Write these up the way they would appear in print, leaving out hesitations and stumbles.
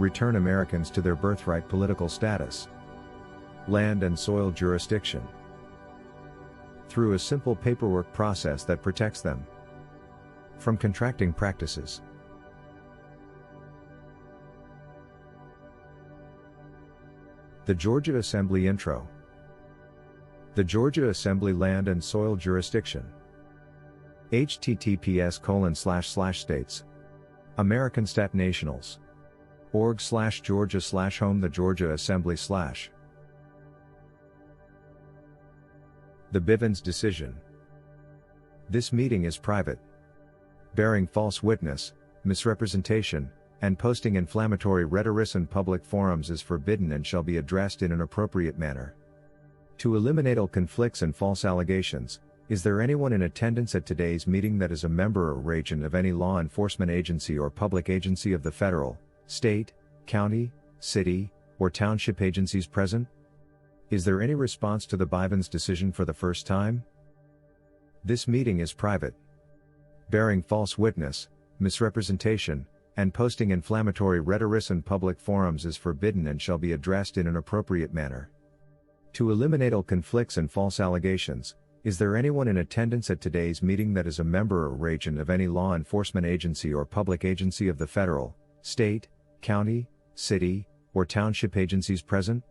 Return Americans to their birthright political status, land and soil jurisdiction, through a simple paperwork process that protects them from contracting practices. The Georgia Assembly Intro. The Georgia Assembly Land and Soil Jurisdiction. https://states. American Stat Nationals. org/Georgia/home. The Georgia Assembly/ The Bivens Decision. This meeting is private. Bearing false witness, misrepresentation, and posting inflammatory rhetoric in public forums is forbidden and shall be addressed in an appropriate manner. To eliminate all conflicts and false allegations, is there anyone in attendance at today's meeting that is a member or agent of any law enforcement agency or public agency of the federal, state, county, city, or township agencies present? Is there any response to the Bivens decision for the first time? This meeting is private. Bearing false witness, misrepresentation, and posting inflammatory rhetoric in public forums is forbidden and shall be addressed in an appropriate manner. To eliminate all conflicts and false allegations, is there anyone in attendance at today's meeting that is a member or agent of any law enforcement agency or public agency of the federal, state, county, city, or township agencies present?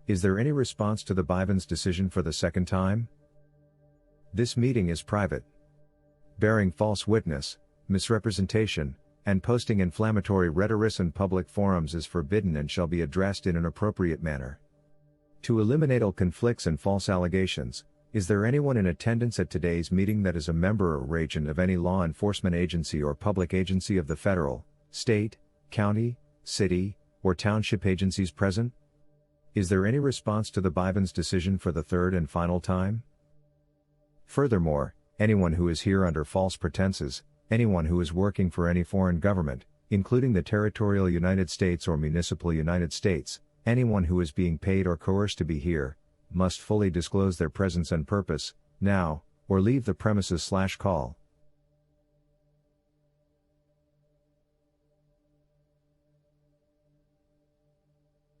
Is there any response to the Bivens decision for the second time? This meeting is private. Bearing false witness, misrepresentation, and posting inflammatory rhetoric in public forums is forbidden and shall be addressed in an appropriate manner. To eliminate all conflicts and false allegations, is there anyone in attendance at today's meeting that is a member or agent of any law enforcement agency or public agency of the federal, state, county, city, or township agencies present? Is there any response to the Bivens decision for the third and final time? Furthermore, anyone who is here under false pretenses, anyone who is working for any foreign government, including the territorial United States or municipal United States, anyone who is being paid or coerced to be here, must fully disclose their presence and purpose, now, or leave the premises/call.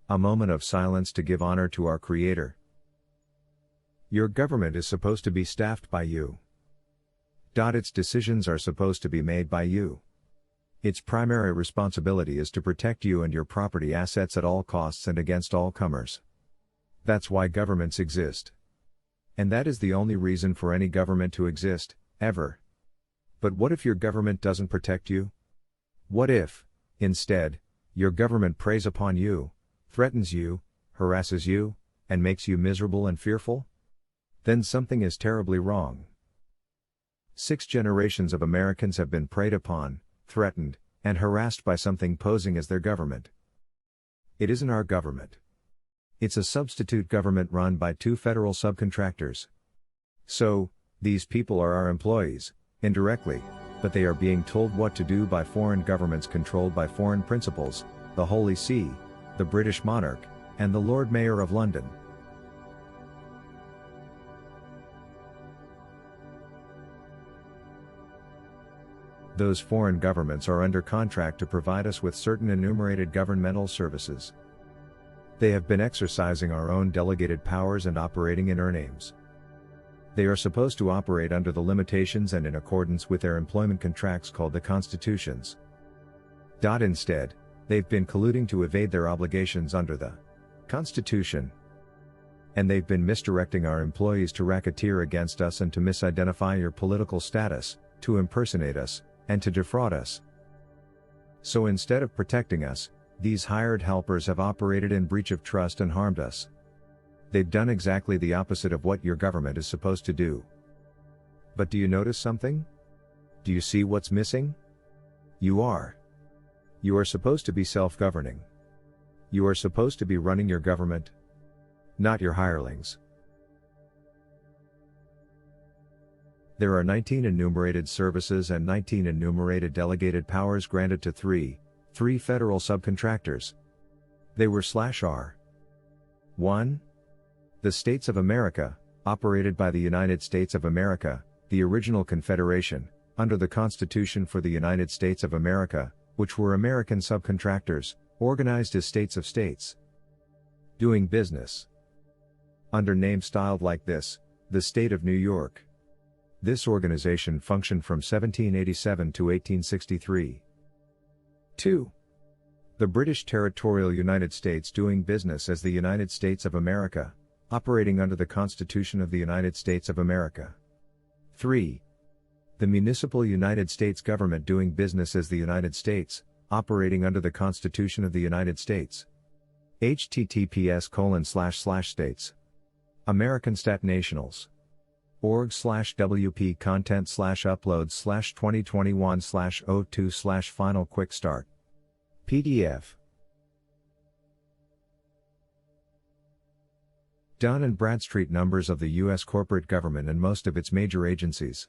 A moment of silence to give honor to our Creator. Your government is supposed to be staffed by you. Its decisions are supposed to be made by you. Its primary responsibility is to protect you and your property assets at all costs and against all comers. That's why governments exist. And that is the only reason for any government to exist, ever. But what if your government doesn't protect you? What if, instead, your government preys upon you, threatens you, harasses you, and makes you miserable and fearful? Then something is terribly wrong. 6 generations of Americans have been preyed upon, threatened, and harassed by something posing as their government. It isn't our government. It's a substitute government run by 2 federal subcontractors. So, these people are our employees, indirectly, but they are being told what to do by foreign governments controlled by foreign principles, the Holy See, the British Monarch, and the Lord Mayor of London. Those foreign governments are under contract to provide us with certain enumerated governmental services. They have been exercising our own delegated powers and operating in our names. They are supposed to operate under the limitations and in accordance with their employment contracts called the constitutions. Instead, they've been colluding to evade their obligations under the Constitution. And they've been misdirecting our employees to racketeer against us and to misidentify your political status, to impersonate us, and to defraud us. So instead of protecting us, these hired helpers have operated in breach of trust and harmed us. They've done exactly the opposite of what your government is supposed to do. But do you notice something? Do you see what's missing? You are supposed to be self-governing. You are supposed to be running your government, not your hirelings. There are 19 enumerated services and 19 enumerated delegated powers granted to three federal subcontractors. They were /R. 1. The States of America, operated by the United States of America, the original Confederation, under the Constitution for the United States of America, which were American subcontractors, Organized as states of states. Doing business. Under name styled like this, the State of New York. This organization functioned from 1787 to 1863. 2. The British Territorial United States doing business as the United States of America, operating under the Constitution of the United States of America. 3. The Municipal United States Government doing business as the United States, operating under the Constitution of the United States. https://states. American Stat Nationals. org/wp content/uploads/2021/02/final quick start. PDF. Dun and Bradstreet numbers of the U.S. corporate government and most of its major agencies.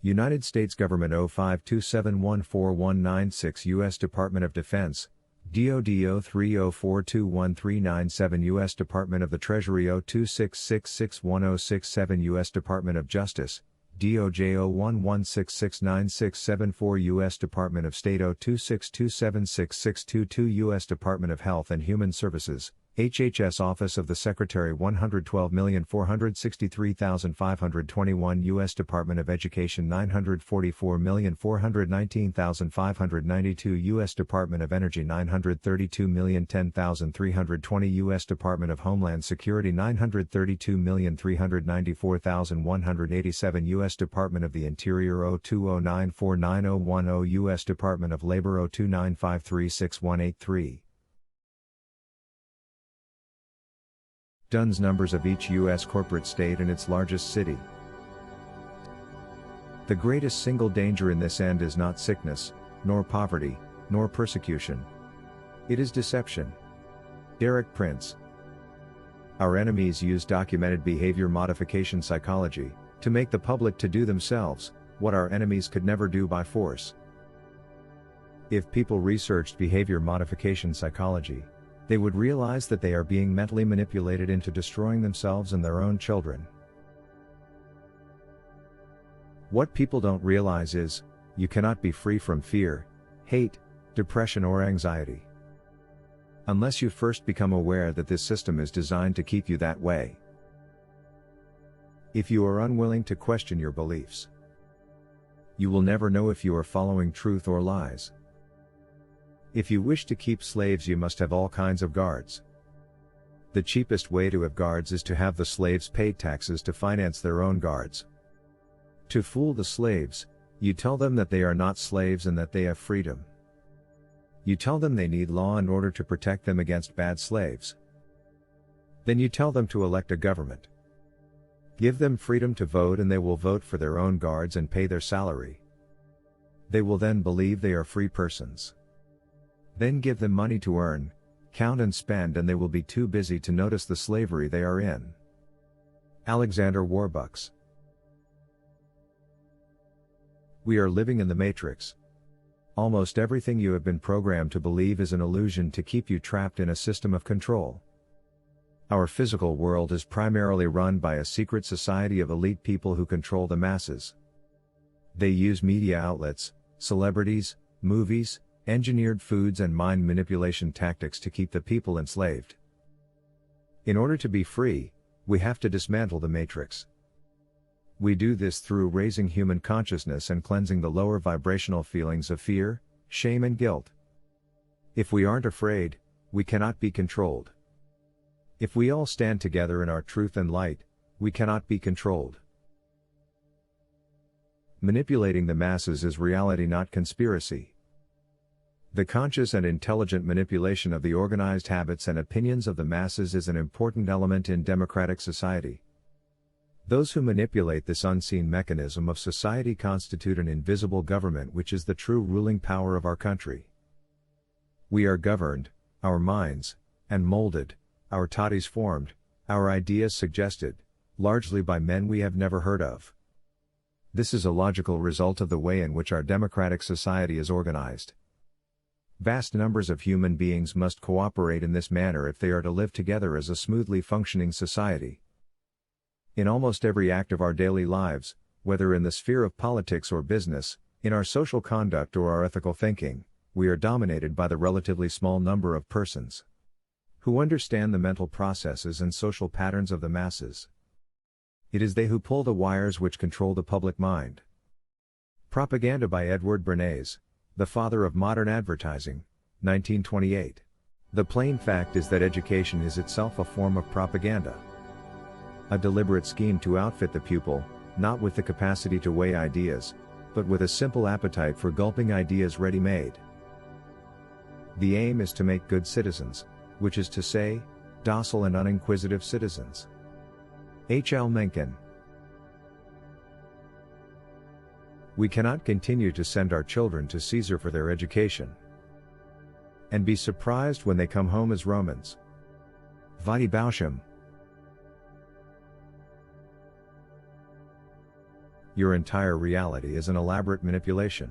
United States Government 052714196 U.S. Department of Defense, DoD 030421397 U.S. Department of the Treasury 026661067 U.S. Department of Justice, DOJ 011669674 U.S. Department of State 026276622 U.S. Department of Health and Human Services, HHS Office of the Secretary 112,463,521 U.S. Department of Education 944,419,592 U.S. Department of Energy 932,010,320 U.S. Department of Homeland Security 932,394,187 U.S. Department of the Interior 020949010 U.S. Department of Labor 029536183. DUNS numbers of each U.S. corporate state and its largest city. The greatest single danger in this end is not sickness, nor poverty, nor persecution. It is deception. Derek Prince. Our enemies use documented behavior modification psychology to make the public to do themselves what our enemies could never do by force. If people researched behavior modification psychology, they would realize that they are being mentally manipulated into destroying themselves and their own children. What people don't realize is, you cannot be free from fear, hate, depression or anxiety, unless you first become aware that this system is designed to keep you that way. If you are unwilling to question your beliefs, you will never know if you are following truth or lies. If you wish to keep slaves, you must have all kinds of guards. The cheapest way to have guards is to have the slaves pay taxes to finance their own guards. To fool the slaves, you tell them that they are not slaves and that they have freedom. You tell them they need law in order to protect them against bad slaves. Then you tell them to elect a government. Give them freedom to vote and they will vote for their own guards and pay their salary. They will then believe they are free persons. Then give them money to earn, count and spend, and they will be too busy to notice the slavery they are in. Alexander Warbucks. We are living in the Matrix. Almost everything you have been programmed to believe is an illusion to keep you trapped in a system of control. Our physical world is primarily run by a secret society of elite people who control the masses. They use media outlets, celebrities, movies, engineered foods and mind manipulation tactics to keep the people enslaved. In order to be free, we have to dismantle the matrix. We do this through raising human consciousness and cleansing the lower vibrational feelings of fear, shame and guilt. If we aren't afraid, we cannot be controlled. If we all stand together in our truth and light, we cannot be controlled. Manipulating the masses is reality, not conspiracy. The conscious and intelligent manipulation of the organized habits and opinions of the masses is an important element in democratic society. Those who manipulate this unseen mechanism of society constitute an invisible government, which is the true ruling power of our country. We are governed, our minds, and molded, our toddies formed, our ideas suggested, largely by men we have never heard of. This is a logical result of the way in which our democratic society is organized. Vast numbers of human beings must cooperate in this manner if they are to live together as a smoothly functioning society. In almost every act of our daily lives, whether in the sphere of politics or business, in our social conduct or our ethical thinking, we are dominated by the relatively small number of persons who understand the mental processes and social patterns of the masses. It is they who pull the wires which control the public mind. Propaganda by Edward Bernays, the father of modern advertising, 1928. The plain fact is that education is itself a form of propaganda. A deliberate scheme to outfit the pupil, not with the capacity to weigh ideas, but with a simple appetite for gulping ideas ready-made. The aim is to make good citizens, which is to say, docile and uninquisitive citizens. H. L. Mencken. We cannot continue to send our children to Caesar for their education and be surprised when they come home as Romans. Vadi Bauscham. Your entire reality is an elaborate manipulation.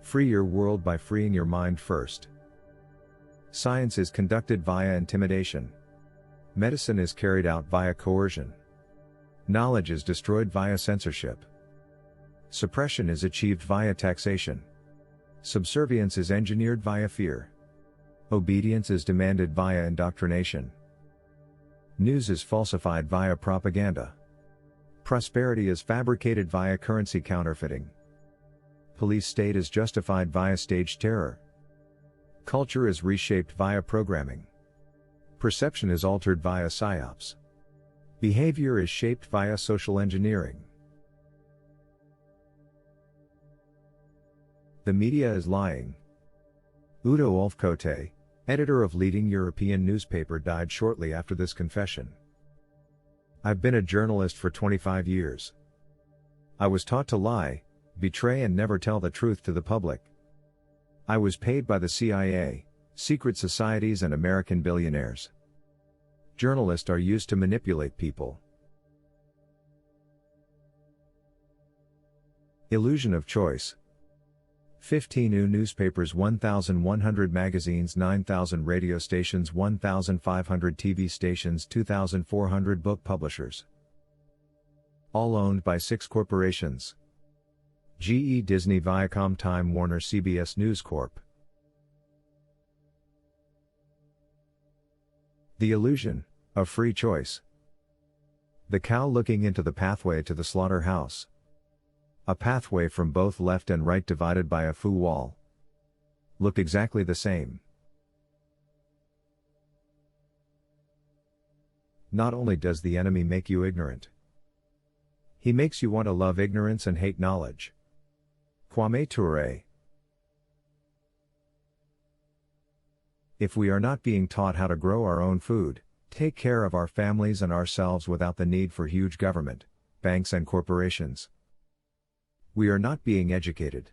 Free your world by freeing your mind first. Science is conducted via intimidation. Medicine is carried out via coercion. Knowledge is destroyed via censorship. Suppression is achieved via taxation. Subservience is engineered via fear. Obedience is demanded via indoctrination. News is falsified via propaganda. Prosperity is fabricated via currency counterfeiting. Police state is justified via staged terror. Culture is reshaped via programming. Perception is altered via psyops. Behavior is shaped via social engineering. The media is lying. Udo Ulfkote, editor of leading European newspaper, died shortly after this confession. I've been a journalist for 25 years. I was taught to lie, betray and never tell the truth to the public. I was paid by the CIA, secret societies and American billionaires. Journalists are used to manipulate people. Illusion of choice. 15 new newspapers, 1,100 magazines, 9,000 radio stations, 1,500 TV stations, 2,400 book publishers. All owned by 6 corporations: GE, Disney, Viacom, Time Warner, CBS News Corp. The illusion of free choice. The cow looking into the pathway to the slaughterhouse. A pathway from both left and right divided by a fu wall. Looked exactly the same. Not only does the enemy make you ignorant, he makes you want to love ignorance and hate knowledge. Kwame Ture. If we are not being taught how to grow our own food, take care of our families and ourselves without the need for huge government, banks and corporations, we are not being educated.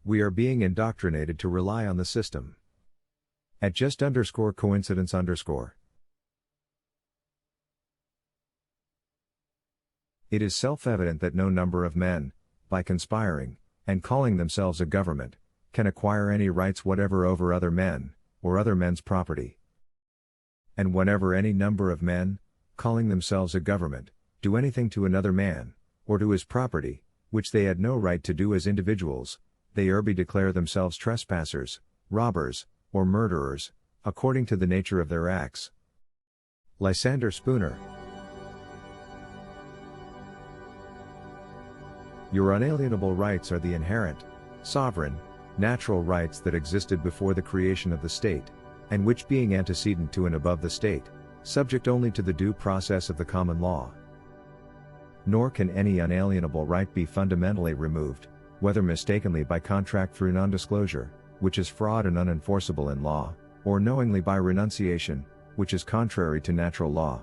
We are being indoctrinated to rely on the system. At just_coincidence_. It is self-evident that no number of men, by conspiring, and calling themselves a government, can acquire any rights whatever over other men, or other men's property. And whenever any number of men, calling themselves a government, do anything to another man, or to his property, which they had no right to do as individuals, they declare themselves trespassers, robbers, or murderers, according to the nature of their acts. Lysander Spooner. Your unalienable rights are the inherent, sovereign, natural rights that existed before the creation of the state, and which being antecedent to and above the state, subject only to the due process of the common law. Nor can any unalienable right be fundamentally removed, whether mistakenly by contract through non-disclosure, which is fraud and unenforceable in law, or knowingly by renunciation, which is contrary to natural law.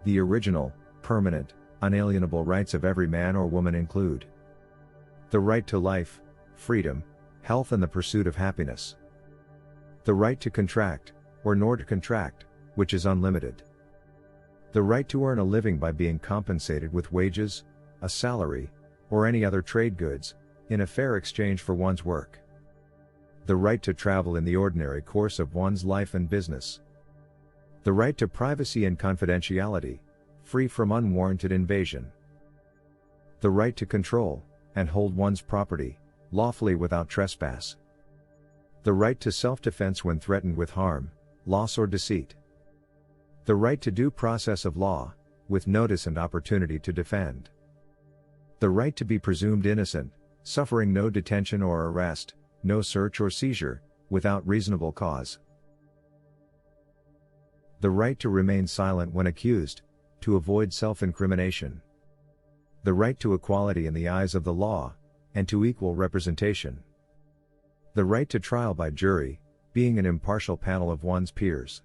The original, permanent, unalienable rights of every man or woman include the right to life, freedom, health and the pursuit of happiness. The right to contract, or nor to contract, which is unlimited. The right to earn a living by being compensated with wages, a salary, or any other trade goods, in a fair exchange for one's work. The right to travel in the ordinary course of one's life and business. The right to privacy and confidentiality, free from unwarranted invasion. The right to control, and hold one's property, lawfully without trespass, The right to self-defense when threatened with harm, loss or deceit. The right to due process of law, with notice and opportunity to defend. The right to be presumed innocent, suffering no detention or arrest, no search or seizure, without reasonable cause. The right to remain silent when accused, to avoid self-incrimination. The right to equality in the eyes of the law, and to equal representation. The right to trial by jury, being an impartial panel of one's peers.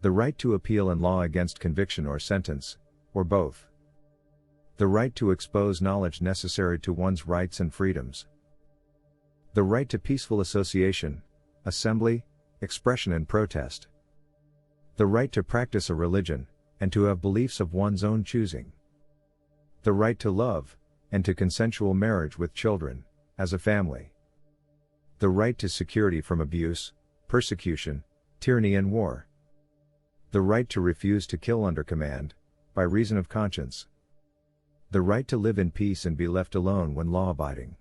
The right to appeal in law against conviction or sentence, or both. The right to expose knowledge necessary to one's rights and freedoms. The right to peaceful association, assembly, expression and protest. The right to practice a religion, and to have beliefs of one's own choosing. The right to love, and to consensual marriage with children, as a family. The right to security from abuse, persecution, tyranny and war. The right to refuse to kill under command, by reason of conscience. The right to live in peace and be left alone when law-abiding.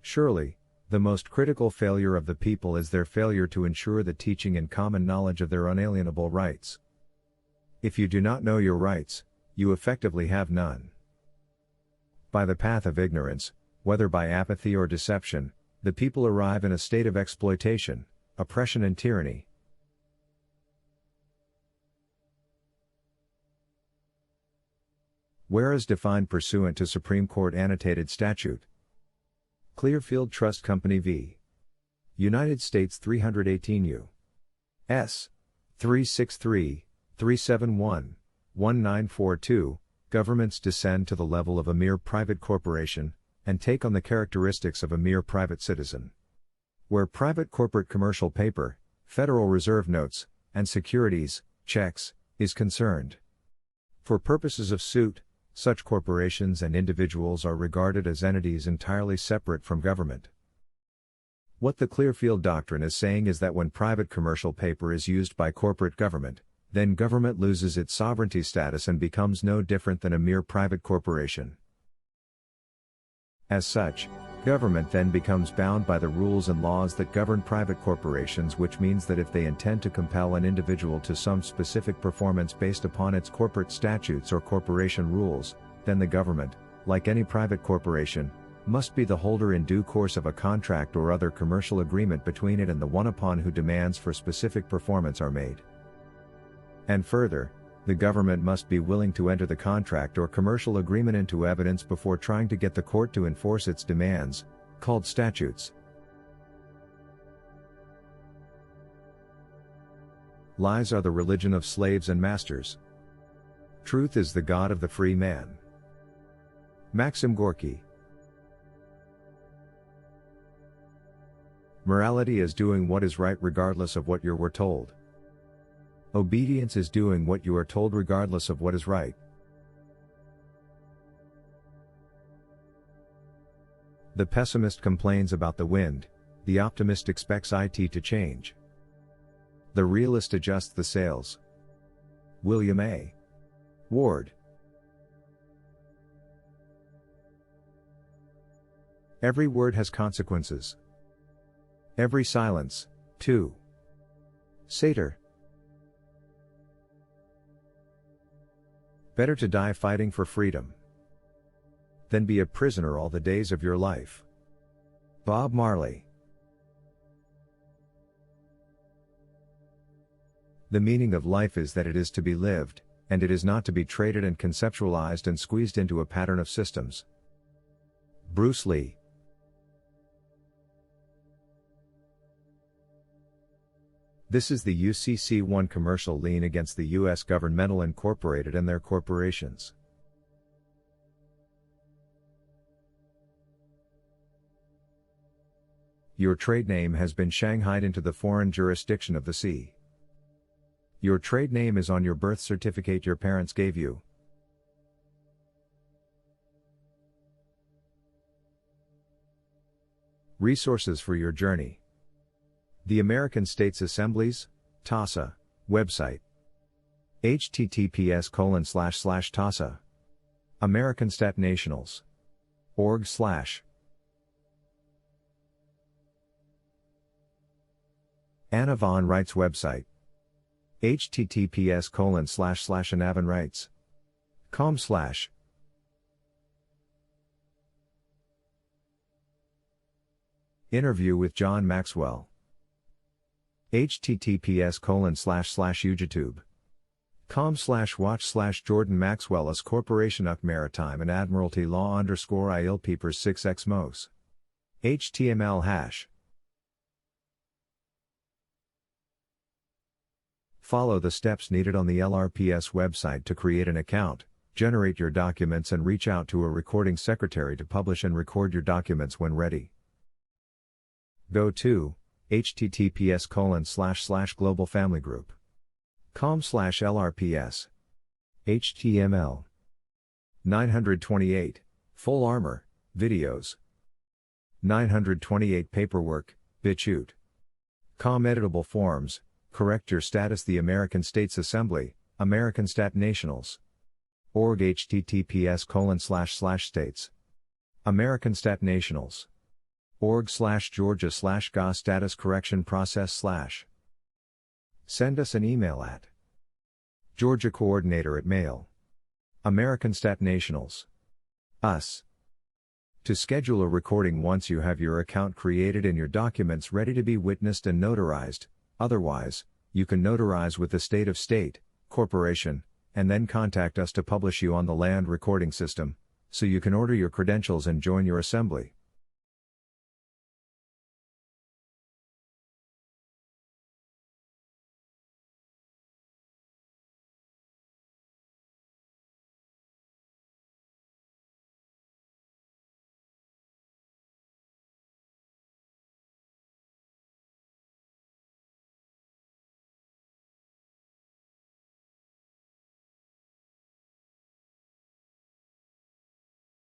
Surely, the most critical failure of the people is their failure to ensure the teaching and common knowledge of their unalienable rights. If you do not know your rights, you effectively have none. By the path of ignorance, whether by apathy or deception, the people arrive in a state of exploitation, oppression and tyranny. Whereas defined pursuant to Supreme Court Annotated Statute. Clearfield Trust Company v. United States 318 U.S. 363-371-1942, governments descend to the level of a mere private corporation, and take on the characteristics of a mere private citizen. Where private corporate commercial paper, Federal Reserve notes, and securities, checks, is concerned. For purposes of suit, such corporations and individuals are regarded as entities entirely separate from government. What the Clearfield Doctrine is saying is that when private commercial paper is used by corporate government, then government loses its sovereignty status and becomes no different than a mere private corporation. As such, government then becomes bound by the rules and laws that govern private corporations, which means that if they intend to compel an individual to some specific performance based upon its corporate statutes or corporation rules, then the government, like any private corporation, must be the holder in due course of a contract or other commercial agreement between it and the one upon whom demands for specific performance are made. And further, the government must be willing to enter the contract or commercial agreement into evidence before trying to get the court to enforce its demands, called statutes. Lies are the religion of slaves and masters. Truth is the God of the free man. Maxim Gorky. Morality is doing what is right regardless of what you were told. Obedience is doing what you are told regardless of what is right. The pessimist complains about the wind, the optimist expects it to change. The realist adjusts the sails. William A. Ward. Every word has consequences. Every silence, too. Satyr. Better to die fighting for freedom than be a prisoner all the days of your life. Bob Marley. The meaning of life is that it is to be lived, and it is not to be traded and conceptualized and squeezed into a pattern of systems. Bruce Lee. This is the UCC1 commercial lien against the U.S. Governmental Incorporated and their corporations. Your trade name has been shanghaied into the foreign jurisdiction of the sea. Your trade name is on your birth certificate your parents gave you. Resources for your journey. The American States Assembly's, TASA, website. https://TASA. AmericanStatNationals.org/ Anna Von Wright's website. https://anavanrights.com/ Interview with John Maxwell. https://youtube.com/watch/Jordan Maxwell as Corporation Uck Maritime and Admiralty Law _IL Peepers 6x Mos. HTML hash. Follow the steps needed on the LRPS website to create an account, generate your documents and reach out to a recording secretary to publish and record your documents when ready. Go to https://globalfamilygroup.com/LRPS. HTML. 928, full armor, videos. 928 paperwork, BitChute. Editable forms, correct your status the American States Assembly, American Stat Nationals. Org https://states. American Stat Nationals. org/Georgia/GA status correction process/ Send us an email at Georgia Coordinator at Mail. American Stat Nationals. Us. To schedule a recording once you have your account created and your documents ready to be witnessed and notarized, otherwise, you can notarize with the state of state, corporation, and then contact us to publish you on the land recording system, so you can order your credentials and join your assembly.